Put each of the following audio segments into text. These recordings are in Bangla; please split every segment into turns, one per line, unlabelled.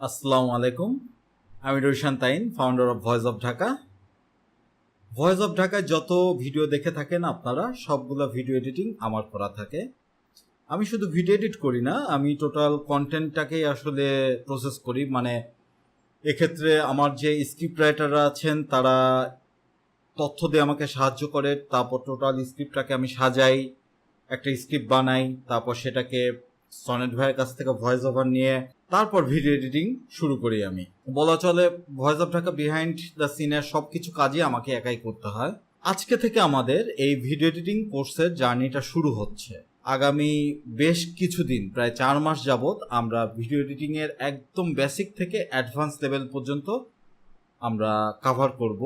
আসসালামু আলাইকুম। আমি রোশান তাইন, founder of voice of Dhaka. Voice of ঢাকায় যত ভিডিও দেখে থাকেন আপনারা, সবগুলো ভিডিও এডিটিং আমার করা থাকে। আমি শুধু ভিডিও এডিট করি না, আমি টোটাল কন্টেন্টটাকেই আসলে প্রসেস করি। মানে এক্ষেত্রে আমার যে স্ক্রিপ্ট রাইটাররা আছেন তারা তথ্য দিয়ে আমাকে সাহায্য করে, তারপর টোটাল স্ক্রিপ্টটাকে আমি সাজাই, একটা স্ক্রিপ্ট বানাই, তারপর সেটাকে সনেট ভাইয়ের কাছ থেকে ভয়েস ওভার নিয়ে তারপর ভিডিও এডিটিং শুরু করি। আমি বলা চলে voice of Dhaka behind the সিনের সবকিছু কাজই আমাকে একাই করতে হয়। আজকে থেকে আমাদের এই ভিডিও এডিটিং কোর্সের জার্নিটা শুরু হচ্ছে। আগামী বেশ কিছুদিন, প্রায় 4 মাস যাবত আমরা ভিডিও এডিটিং এর একদম বেসিক থেকে অ্যাডভান্স লেভেল পর্যন্ত আমরা কাভার করব।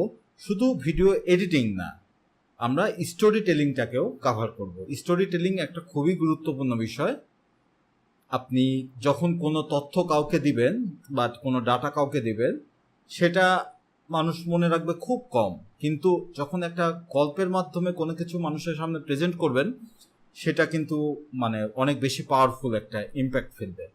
শুধু ভিডিও এডিটিং না, আমরা স্টোরি টেলিংটাকেও কাভার করব। স্টোরি টেলিং একটা খুবই গুরুত্বপূর্ণ বিষয়। আপনি যখন কোনো তথ্য কাউকে দিবেন বা কোনো ডাটা কাউকে দিবেন, সেটা মানুষ মনে রাখবে খুব কম, কিন্তু যখন একটা গল্পের মাধ্যমে কোনো কিছু মানুষের সামনে প্রেজেন্ট করবেন, সেটা কিন্তু মানে অনেক বেশি পাওয়ারফুল একটা ইম্প্যাক্ট ফেলবে।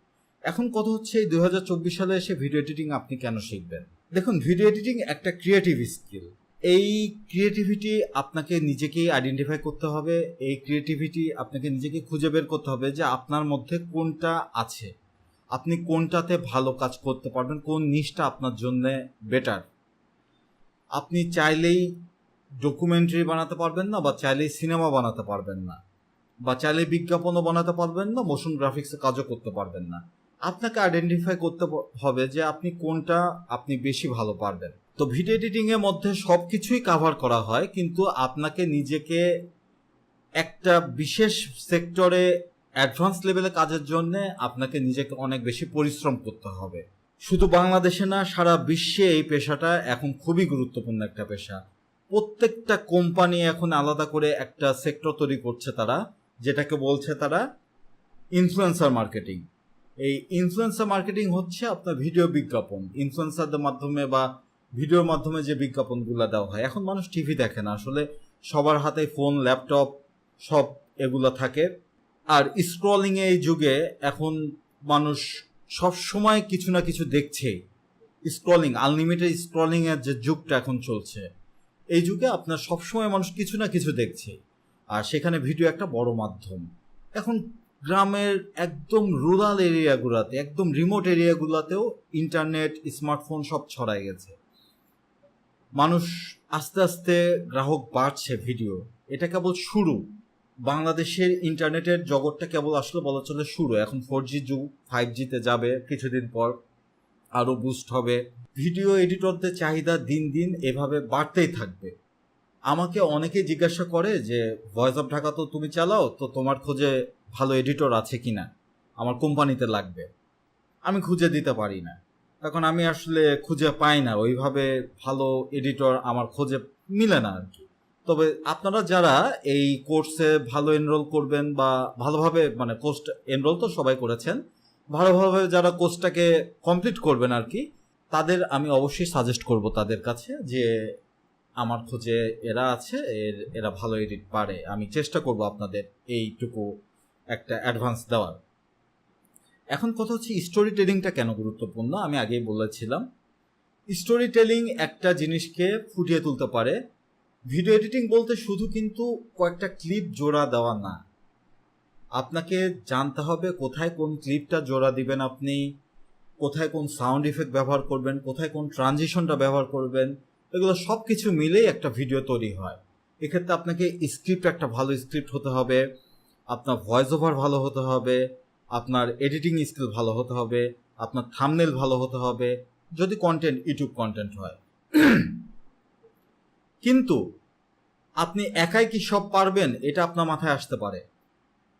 এখন কথা হচ্ছে, এই 2024 সালে এসে ভিডিও এডিটিং আপনি কেন শিখবেন? দেখুন, ভিডিও এডিটিং একটা ক্রিয়েটিভ স্কিল। এই ক্রিয়েটিভিটি আপনাকে নিজেকেই আইডেন্টিফাই করতে হবে। এই ক্রিয়েটিভিটি আপনাকে নিজেকে খুঁজে বের করতে হবে যে আপনার মধ্যে কোনটা আছে, আপনি কোনটাতে ভালো কাজ করতে পারবেন, কোন নিশটা আপনার জন্য বেটার। আপনি চাইলেই ডকুমেন্টারি বানাতে পারবেন না, বা চাইলেই সিনেমা বানাতে পারবেন না, বা চাইলেই বিজ্ঞাপনও বানাতে পারবেন না, মোশন গ্রাফিক্সে কাজও করতে পারবেন না। আপনাকে আইডেন্টিফাই করতে হবে যে আপনি কোনটা আপনি বেশি ভালো পারবেন। তো ভিডিও এডিটিং এর মধ্যে সবকিছুই কভার করা হয়, কিন্তু আপনাকে নিজেকে একটা বিশেষ সেক্টরে অ্যাডভান্স লেভেলে কাজের জন্য আপনাকে নিজেকে অনেক বেশি পরিশ্রম করতে হবে। শুধু বাংলাদেশে না, সারা বিশ্বে এই পেশাটা এখন খুবই গুরুত্বপূর্ণ একটা পেশা। প্রত্যেকটা কোম্পানি এখন আলাদা করে একটা সেক্টর তৈরি করছে তারা, যেটাকে বলছে তারা ইনফ্লুয়েন্সার মার্কেটিং। এই ইনফ্লুয়েন্সার মার্কেটিং হচ্ছে আপনার ভিডিও বিজ্ঞাপন। ইনফ্লুয়েন্সারদের মাধ্যমে বা ভিডিওর মাধ্যমে যে বিজ্ঞাপনগুলো দেওয়া হয়, এখন মানুষ টিভি দেখে না, আসলে সবার হাতে ফোন, ল্যাপটপ সব এগুলো থাকে। আর স্ক্রলিং এই যুগে এখন মানুষ সব সময় কিছু না কিছু দেখছে। স্ক্রলিং, আনলিমিটেড স্ক্রলিং এর যে যুগটা এখন চলছে, এই যুগে আপনার সবসময় মানুষ কিছু না কিছু দেখছে, আর সেখানে ভিডিও একটা বড় মাধ্যম। এখন গ্রামের একদম রুরাল এরিয়াগুলোতে, একদম রিমোট এরিয়াগুলোতেও ইন্টারনেট, স্মার্টফোন সব ছড়ায় গেছে। মানুষ আস্তে আস্তে গ্রাহক বাড়ছে। ভিডিও এটা কেবল শুরু। বাংলাদেশের ইন্টারনেটের জগৎটা কেবল আসলে বলা চলে শুরু। এখন 4G যুগ, 5G-তে যাবে কিছুদিন পর, আরও বুস্ট হবে। ভিডিও এডিটরদের চাহিদা দিন দিন এভাবে বাড়তেই থাকবে। আমাকে অনেকে জিজ্ঞাসা করে যে ভয়েস অফ ঢাকা তো তুমি চালাও, তো তোমার খোঁজে ভালো এডিটর আছে কিনা, আমার কোম্পানিতে লাগবে। আমি খুঁজে দিতে পারি না, এখন আমি আসলে খুঁজে পাই না ওইভাবে ভালো এডিটর, আমার খোঁজে মিলে না আর কি। তবে আপনারা যারা এই কোর্সে ভালো এনরোল করবেন বা ভালোভাবে, মানে কোর্স এনরোল তো সবাই করেছেন, ভালোভাবে যারা কোর্সটাকে কমপ্লিট করবেন আর কি, তাদের আমি অবশ্যই সাজেস্ট করব তাদের কাছে যে আমার খোঁজে এরা আছে, এরা ভালো এডিট পারে। আমি চেষ্টা করব আপনাদের এইটুকু একটা অ্যাডভান্স দেওয়ার। এখন কথা হচ্ছে, স্টোরি টেলিংটা কেন গুরুত্বপূর্ণ। আমি আগেই বলেছিলাম, স্টোরি টেলিং একটা জিনিসকে ফুটিয়ে তুলতে পারে। ভিডিও এডিটিং বলতে শুধু কিন্তু কয়েকটা ক্লিপ জোড়া দেওয়া না, আপনাকে জানতে হবে কোথায় কোন ক্লিপটা জোড়া দিবেন, আপনি কোথায় কোন সাউন্ড ইফেক্ট ব্যবহার করবেন, কোথায় কোন ট্রানজিশনটা ব্যবহার করবেন। এগুলো সব কিছু মিলেই একটা ভিডিও তৈরি হয়। এক্ষেত্রে আপনাকে স্ক্রিপ্ট, একটা ভালো স্ক্রিপ্ট হতে হবে, আপনার ভয়েস ওভার ভালো হতে হবে, আপনার এডিটিং স্কিল ভালো হতে হবে, আপনার থাম্বনেল ভালো হতে হবে, যদি কন্টেন্ট ইউটিউব কন্টেন্ট হয়। কিন্তু আপনি একাই কি সব পারবেন, এটা আপনার মাথায় আসতে পারে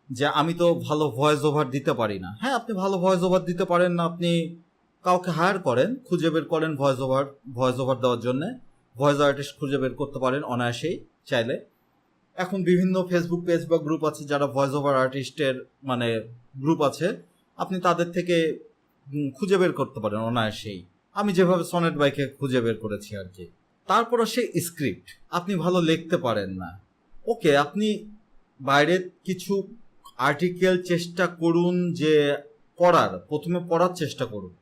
যে আমি তো ভালো ভয়েস ওভার দিতে পারি না। হ্যাঁ, আপনি ভালো ভয়েস ওভার দিতে পারেন না, আপনি কাউকে হায়ার করেন, খুঁজে বের করেন ভয়েস ওভার দেওয়ার জন্য। ভয়েস আর্টিস্ট খুঁজে বের করতে পারেন অনায়াসেই চাইলে। এখন বিভিন্ন ফেসবুক পেজ বা গ্রুপ আছে যারা ভয়েস ওভার আর্টিস্টের মানে গ্রুপ আছে, আপনি তাদের থেকে খুঁজে বের করতে পারেন অনায়াসেই। আমি যেভাবে সনেট বাইকে খুঁজে বের করেছি আর কি। তারপর আসে স্ক্রিপ্ট। আপনি ভালো লিখতে পারেন না, ওকে, আপনি বাইরে কিছু আর্টিকেল চেষ্টা করুন, যে প্রথমে পড়ার চেষ্টা করুন।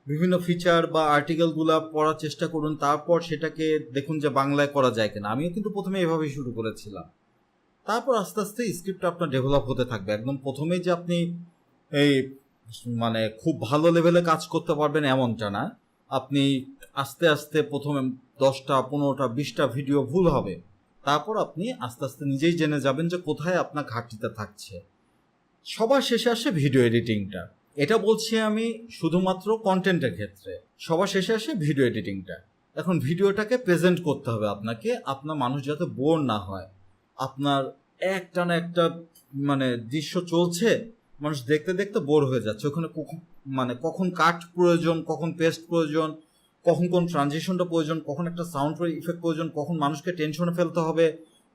বিভিন্ন ফিচার বা আর্টিকেলগুলো পড়ার চেষ্টা করুন, তারপর সেটাকে দেখুন যে বাংলায় করা যায় কিনা। আমিও কিন্তু প্রথমে এভাবেই শুরু করেছিলাম, তারপর আস্তে আস্তে স্ক্রিপ্টটা আপনার ডেভেলপ হতে থাকবে। একদম প্রথমেই যে আপনি এই মানে খুব ভালো লেভেলে কাজ করতে পারবেন এমনটা না। আপনি আস্তে আস্তে প্রথমে 10টা 15টা 20টা ভিডিও ভুল হবে, তারপর আপনি আস্তে আস্তে নিজেই জেনে যাবেন যে কোথায় আপনার ঘাটতিটা থাকছে। সবার শেষে আসে ভিডিও এডিটিংটা। এটা বলছি আমি শুধুমাত্র কন্টেন্টের ক্ষেত্রে, সবার শেষে আসে ভিডিও এডিটিংটা। এখন ভিডিওটাকে প্রেজেন্ট করতে হবে আপনাকে, আপনার মানুষ যাতে বোর না হয়। আপনার একটানা একটা মানে দৃশ্য চলছে, মানুষ দেখতে দেখতে বোর হয়ে যাচ্ছে, ওখানে কখন কাট প্রয়োজন, কখন পেস্ট প্রয়োজন, কখন কোন ট্রানজিশনটা প্রয়োজন, কখন একটা সাউন্ড ইফেক্ট প্রয়োজন, কখন মানুষকে টেনশনে ফেলতে হবে,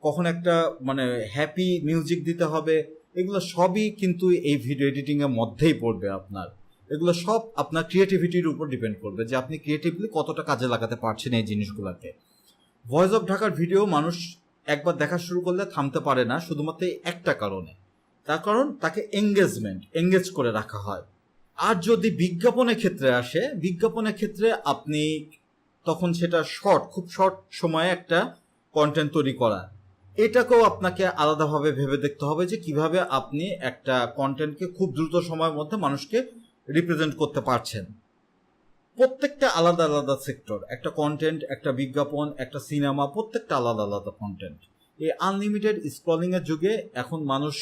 কখন একটা মানে হ্যাপি মিউজিক দিতে হবে, এগুলো সবই কিন্তু এই ভিডিও এডিটিং এর মধ্যেই পড়বে আপনার। এগুলো সব আপনার ক্রিয়েটিভিটির উপর ডিপেন্ড করবে যে আপনি ক্রিয়েটিভলি কতটা কাজে লাগাতে পারছেন এই জিনিসগুলোকে। ভয়েস অফ ঢাকার ভিডিও মানুষ একবার দেখা শুরু করলে থামতে পারে না, শুধুমাত্র একটা কারণে, তার কারণ তাকে এঙ্গেজ করে রাখা হয়। আর যদি বিজ্ঞাপনের ক্ষেত্রে আসে, বিজ্ঞাপনের ক্ষেত্রে আপনি তখন সেটা খুব শর্ট সময়ে একটা কন্টেন্ট তৈরি করা, এটাকেও আপনাকে আলাদাভাবে ভেবে দেখতে হবে যে কিভাবে আপনি একটা কন্টেন্টকে খুব দ্রুত সময়ের মধ্যে মানুষকে রিপ্রেজেন্ট করতে পারছেন। প্রত্যেকটা আলাদা আলাদা সেক্টর, একটা কন্টেন্ট, একটা বিজ্ঞাপন, একটা সিনেমা, প্রত্যেকটা আলাদা আলাদা কন্টেন্ট। এই আনলিমিটেড স্ক্রলিং এর যুগে এখন মানুষ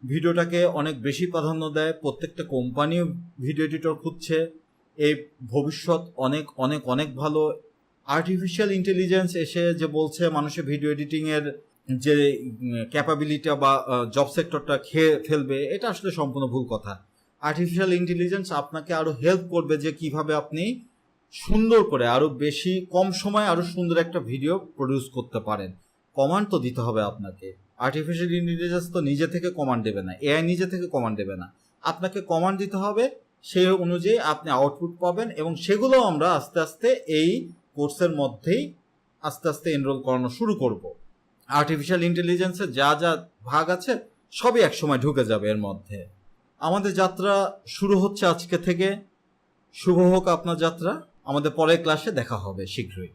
ভিডিওটাকে অনেক বেশি প্রাধান্য দেয়, প্রত্যেকটা কোম্পানি ভিডিও এডিটর খুঁজছে। এই ভবিষ্যৎ অনেক অনেক অনেক ভালো। আর্টিফিশিয়াল ইন্টেলিজেন্স এসে যে বলছে মানুষের ভিডিও এডিটিং এর যে ক্যাপাবিলিটি বা জব সেক্টরটা খেয়ে ফেলবে, এটা আসলে সম্পূর্ণ ভুল কথা। আর্টিফিশিয়াল ইন্টেলিজেন্স আপনাকে আরো হেল্প করবে যে কিভাবে আপনি সুন্দর করে আরো বেশি কম সময়ে আরো সুন্দর একটা ভিডিও প্রডিউস করতে পারেন। কমান্ড তো দিতে হবে আপনাকে। আর্টিফিশিয়াল ইন্টেলিজেন্স তো নিজে থেকে কমান্ড দেবে না, এআই নিজে থেকে কমান্ড দেবে না, আপনাকে কমান্ড দিতে হবে, সেই অনুযায়ী আপনি আউটপুট পাবেন। এবং সেগুলো আমরা আস্তে আস্তে এই কোর্সের মধ্যেই আস্তে আস্তে এনরোল করানো শুরু করব। আর্টিফিশিয়াল ইন্টেলিজেন্সের যা যা ভাগ আছে সবই একসময় ঢুকে যাবে এর মধ্যে। আমাদের যাত্রা শুরু হচ্ছে আজকে থেকে। শুভ হোক আপনার যাত্রা। আমাদের পরের ক্লাসে দেখা হবে শীঘ্রই।